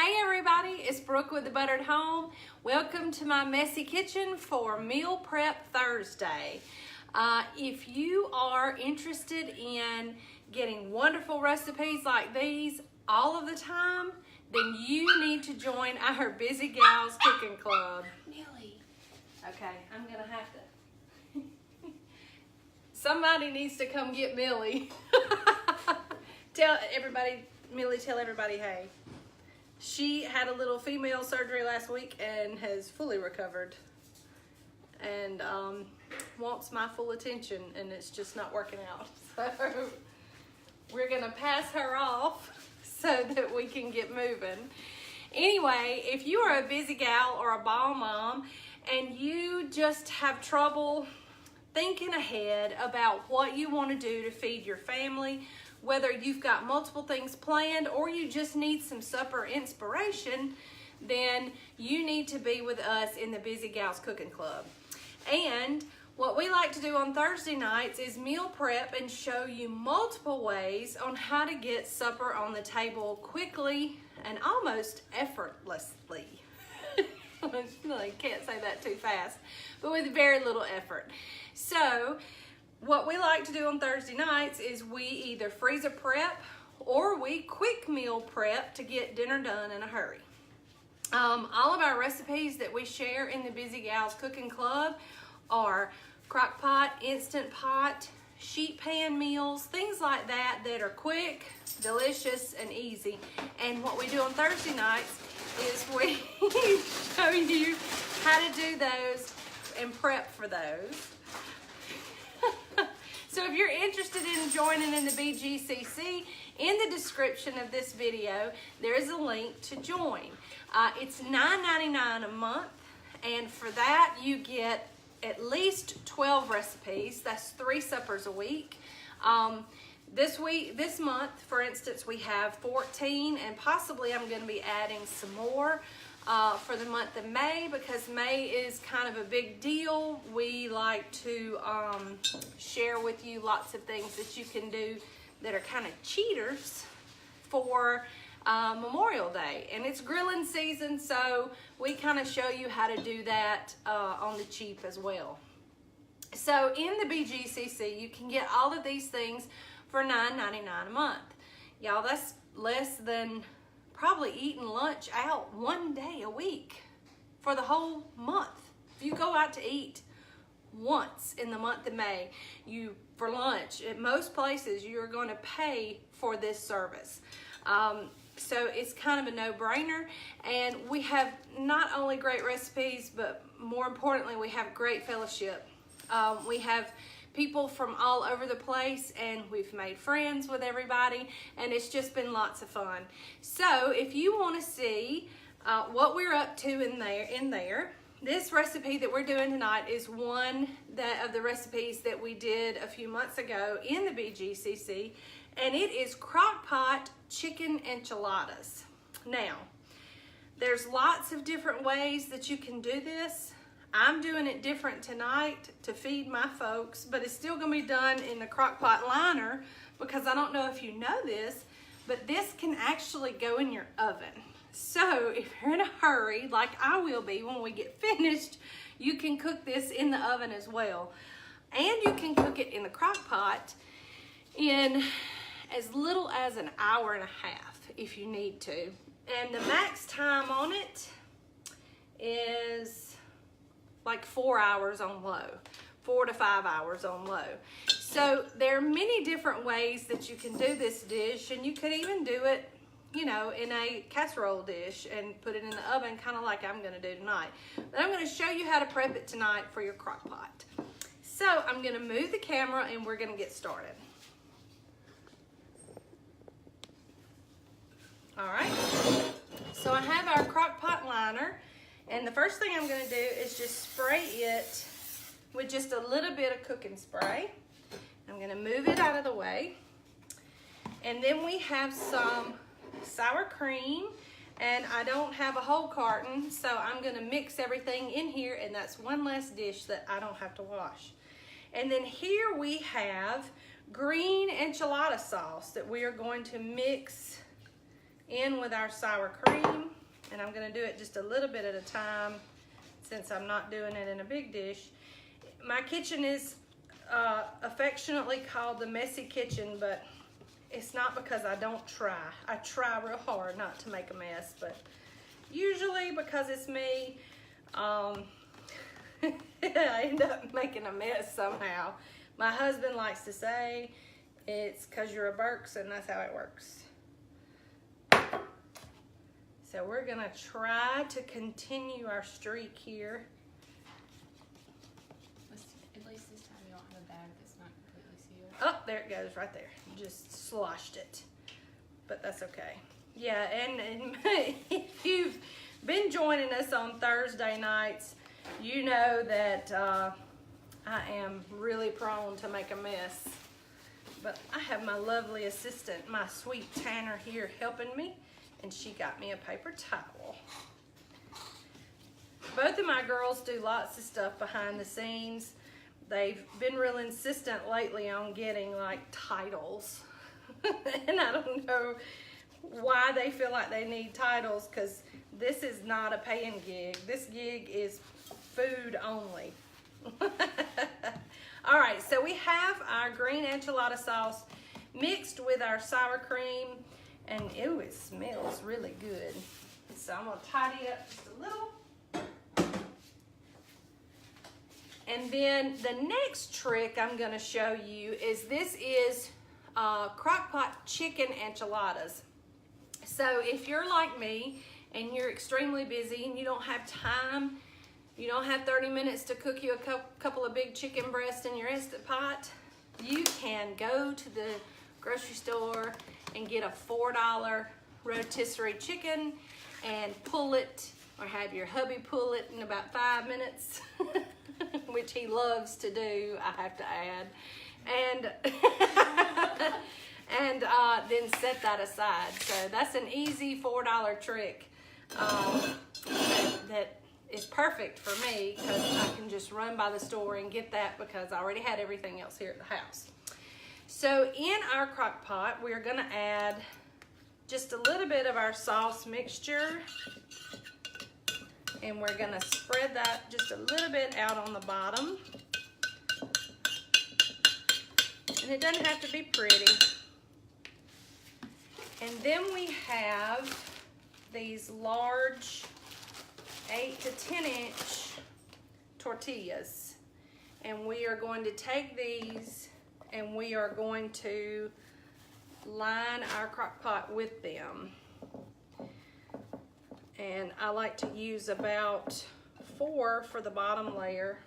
Hey everybody, it's Brooke with The Buttered Home. Welcome to my messy kitchen for Meal Prep Thursday. If you are interested in getting wonderful recipes like these all of the time, then you need to join our Busy Gals Cooking Club. Millie. Okay, I'm gonna have to. Somebody needs to come get Millie. Tell everybody, Millie, tell everybody hey. She had a little female surgery last week and has fully recovered and wants my full attention, and it's just not working out. So we're gonna pass her off so that we can get moving. Anyway, if you are a busy gal or a ball mom and you just have trouble thinking ahead about what you want to do to feed your family, whether you've got multiple things planned or you just need some supper inspiration, then you need to be with us in the Busy Gals Cooking Club. And what we like to do on Thursday nights is meal prep and show you multiple ways on how to get supper on the table quickly and almost effortlessly. I can't say that too fast, but with very little effort. So what we like to do on Thursday nights is we either freezer prep or we quick meal prep to get dinner done in a hurry. All of our recipes that we share in the Busy Gals Cooking Club are crock pot, instant pot, sheet pan meals, things like that that are quick, delicious, and easy. And what we do on Thursday nights is we show you how to do those and prep for those. So if you're interested in joining in the BGCC, in the description of this video, there is a link to join. It's $9.99 a month, and for that you get at least 12 recipes. That's 3 suppers a week. This month, for instance, we have 14, and possibly I'm going to be adding some more for the month of May, because May is kind of a big deal. We like to share with you lots of things that you can do that are kind of cheaters for Memorial Day, and it's grilling season, so we kind of show you how to do that on the cheap as well. So in the BGCC, you can get all of these things for $9.99 a month. Y'all, that's less than probably eating lunch out one day a week for the whole month. If you go out to eat once in the month of May, for lunch, at most places you're going to pay for this service. So it's kind of a no-brainer, and we have not only great recipes, but more importantly, we have great fellowship. We have people from all over the place, and we've made friends with everybody, and it's just been lots of fun. So if you want to see what we're up to in there, this recipe that we're doing tonight is one of the recipes that we did a few months ago in the BGCC, and it is crock pot chicken enchiladas. Now, there's lots of different ways that you can do this. I'm doing it different tonight to feed my folks, but it's still gonna be done in the crock pot liner, because I don't know if you know this, but this can actually go in your oven. So if you're in a hurry, like I will be when we get finished, you can cook this in the oven as well. And you can cook it in the crock pot in as little as an hour and a half if you need to. And the max time on it is like 4 hours on low, 4 to 5 hours on low. So there are many different ways that you can do this dish, and you could even do it, you know, in a casserole dish and put it in the oven, kind of like I'm gonna do tonight. But I'm gonna show you how to prep it tonight for your crock pot. So I'm gonna move the camera and we're gonna get started. All right, so I have our crock pot liner, and the first thing I'm gonna do is just spray it with just a little bit of cooking spray. I'm gonna move it out of the way. And then we have some sour cream, and I don't have a whole carton, so I'm gonna mix everything in here, and that's one less dish that I don't have to wash. And then here we have green enchilada sauce that we are going to mix in with our sour cream. And I'm gonna do it just a little bit at a time since I'm not doing it in a big dish. My kitchen is affectionately called the messy kitchen, but it's not because I don't try. I try real hard not to make a mess, but usually because it's me, I end up making a mess somehow. My husband likes to say, it's because you're a Burks, and that's how it works. So we're gonna try to continue our streak here. At least this time you don't have a bag that's not completely sealed. Oh, there it goes right there. Just sloshed it, but that's okay. Yeah, and if you've been joining us on Thursday nights, you know that I am really prone to make a mess. But I have my lovely assistant, my sweet Tanner here helping me, and she got me a paper towel. Both of my girls do lots of stuff behind the scenes. They've been real insistent lately on getting like titles. And I don't know why they feel like they need titles, because this is not a paying gig. This gig is food only. All right, so we have our green enchilada sauce mixed with our sour cream, and ew, it smells really good. So I'm gonna tidy up just a little. And then the next trick I'm gonna show you is this is crock-pot chicken enchiladas. So if you're like me and you're extremely busy and you don't have time, you don't have 30 minutes to cook you a couple of big chicken breasts in your Instant Pot, you can go to the grocery store and get a $4 rotisserie chicken and pull it, or have your hubby pull it in about 5 minutes, which he loves to do, I have to add. And then set that aside. So that's an easy $4 trick that is perfect for me, because I can just run by the store and get that because I already had everything else here at the house. So in our crock pot, we're gonna add just a little bit of our sauce mixture, and we're gonna spread that just a little bit out on the bottom. And it doesn't have to be pretty. And then we have these large 8 to 10 inch tortillas. And we are going to take these and we are going to line our crock pot with them. And I like to use about 4 for the bottom layer,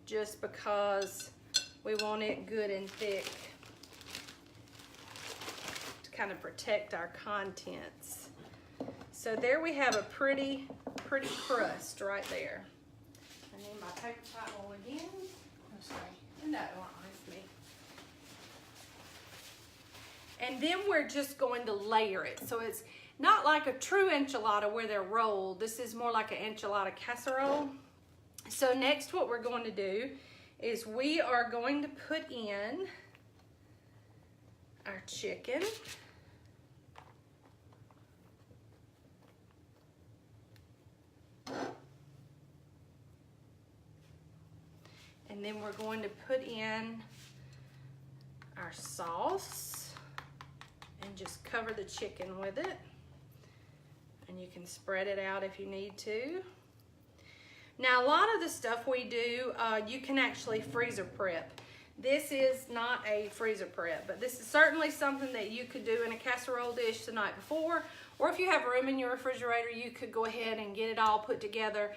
just because we want it good and thick to kind of protect our contents. So there we have a pretty crust right there. I need my paper towel again. I'm sorry. No, it's me. And then we're just going to layer it. So it's not like a true enchilada where they're rolled. This is more like an enchilada casserole. So next what we're going to do is we are going to put in our chicken. And then we're going to put in our sauce and just cover the chicken with it. And you can spread it out if you need to. Now, a lot of the stuff we do, you can actually freezer prep. This is not a freezer prep, but this is certainly something that you could do in a casserole dish the night before, or if you have room in your refrigerator, you could go ahead and get it all put together,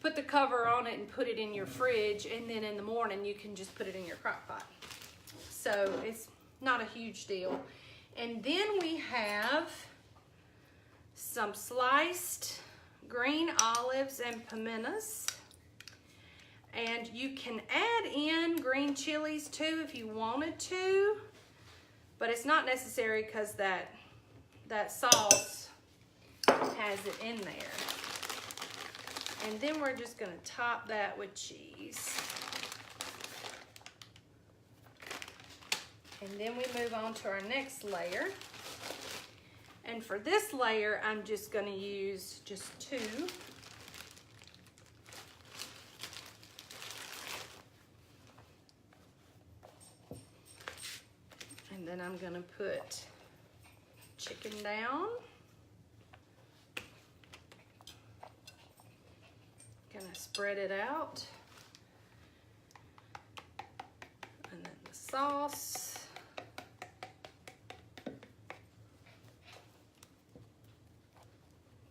put the cover on it and put it in your fridge, and then in the morning you can just put it in your crock pot. So it's not a huge deal. And then we have some sliced green olives and pimentas. And you can add in green chilies too if you wanted to, but it's not necessary because that sauce has it in there. And then we're just gonna top that with cheese. And then we move on to our next layer. And for this layer, I'm just gonna use just 2. And then I'm gonna put chicken down. Gonna spread it out. And then the sauce.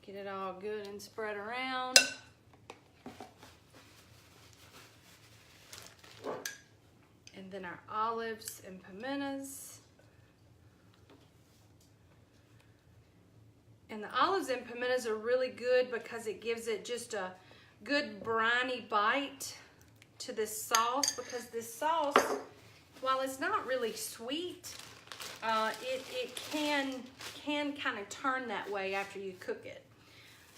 Get it all good and spread around. And then our olives and pimentas. And the olives and pimentas are really good because it gives it just a good briny bite to this sauce, because this sauce, while it's not really sweet, it can kind of turn that way after you cook it.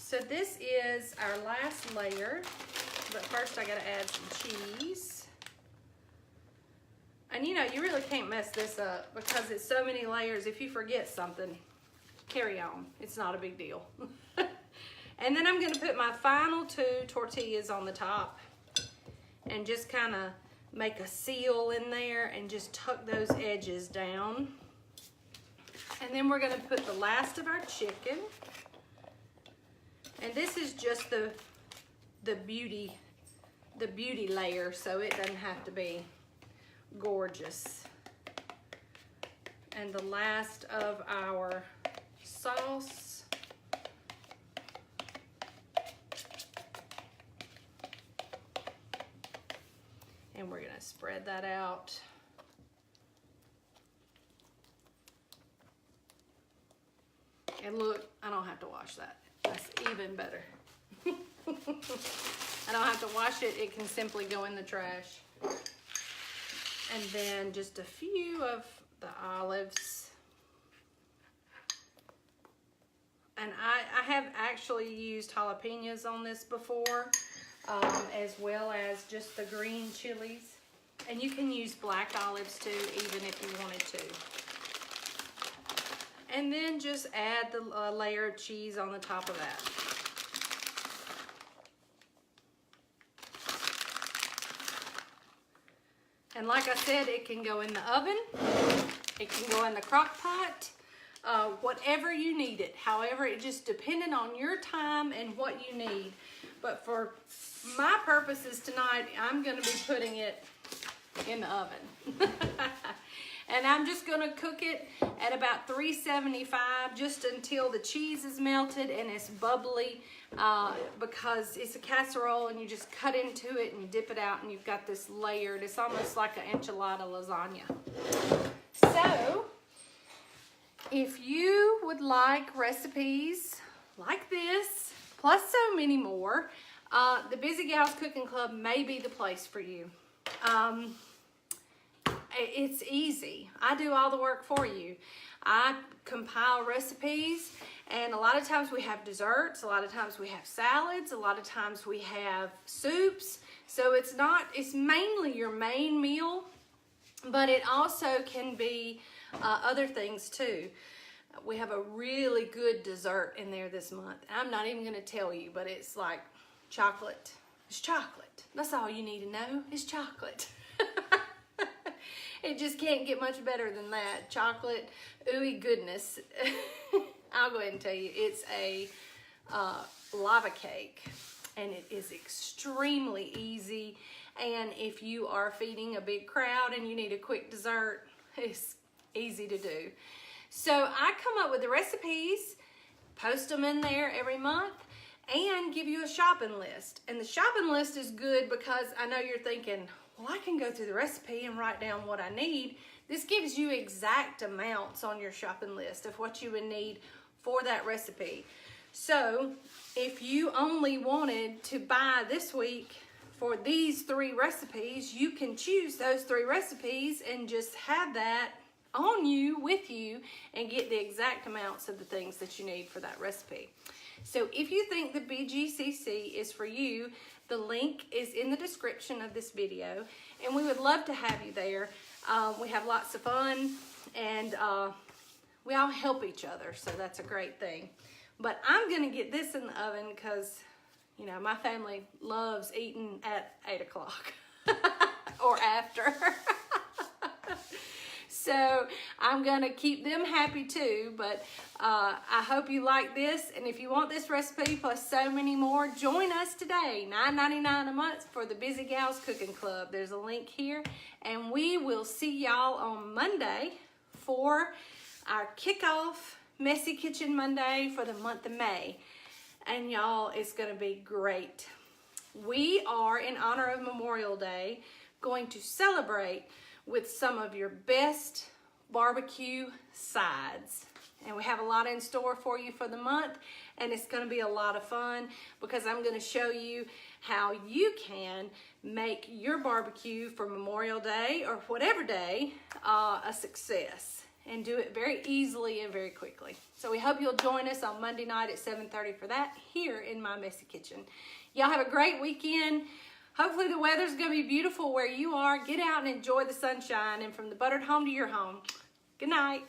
So this is our last layer, but first I gotta add some cheese. And you know, you really can't mess this up because it's so many layers. If you forget something, carry on. It's not a big deal. And then I'm gonna put my final 2 tortillas on the top and just kind of make a seal in there and just tuck those edges down. And then we're gonna put the last of our chicken. And this is just the beauty layer, so it doesn't have to be gorgeous. And the last of our sauce. And we're gonna spread that out. And look, I don't have to wash that. That's even better. I don't have to wash it. It can simply go in the trash. And then just a few of the olives. And I have actually used jalapenos on this before, as well as just the green chilies. And you can use black olives too, even if you wanted to. And then just add the layer of cheese on the top of that. And like I said, it can go in the oven, it can go in the crock pot, whatever you need it. However, it just depending on your time and what you need. But for my purposes tonight, I'm gonna be putting it in the oven. And I'm just gonna cook it at about 375 just until the cheese is melted and it's bubbly, because it's a casserole and you just cut into it and you dip it out and you've got this layered, it's almost like an enchilada lasagna. So, if you would like recipes like this, plus so many more, the Busy Gals Cooking Club may be the place for you. It's easy. I do all the work for you. I compile recipes, and a lot of times we have desserts, a lot of times we have salads, a lot of times we have soups. So it's mainly your main meal, but it also can be other things too. We have a really good dessert in there this month. I'm not even gonna tell you, but it's like chocolate. It's chocolate. That's all you need to know, is chocolate. It just can't get much better than that. Chocolate, ooey goodness. I'll go ahead and tell you, it's a lava cake, and it is extremely easy. And if you are feeding a big crowd and you need a quick dessert, it's easy to do. So I come up with the recipes, post them in there every month, and give you a shopping list. And the shopping list is good because I know you're thinking, well, I can go through the recipe and write down what I need. This gives you exact amounts on your shopping list of what you would need for that recipe. So if you only wanted to buy this week for these 3 recipes, you can choose those 3 recipes and just have that on you, with you, and get the exact amounts of the things that you need for that recipe. So if you think the BGCC is for you, the link is in the description of this video, and we would love to have you there. We have lots of fun, and we all help each other, so that's a great thing. But I'm gonna get this in the oven because, you know, my family loves eating at 8 o'clock or after. So I'm gonna keep them happy too, but I hope you like this. And if you want this recipe plus so many more, join us today, $9.99 a month for the Busy Gals Cooking Club. There's a link here, and we will see y'all on Monday for our kickoff Messy Kitchen Monday for the month of May. And y'all, it's gonna be great. We are, in honor of Memorial Day, going to celebrate with some of your best barbecue sides. And we have a lot in store for you for the month, and it's gonna be a lot of fun because I'm gonna show you how you can make your barbecue for Memorial Day or whatever day a success, and do it very easily and very quickly. So we hope you'll join us on Monday night at 7:30 for that here in my Messy Kitchen. Y'all have a great weekend. Hopefully the weather's gonna be beautiful where you are. Get out and enjoy the sunshine, and from the buttered home to your home. Good night.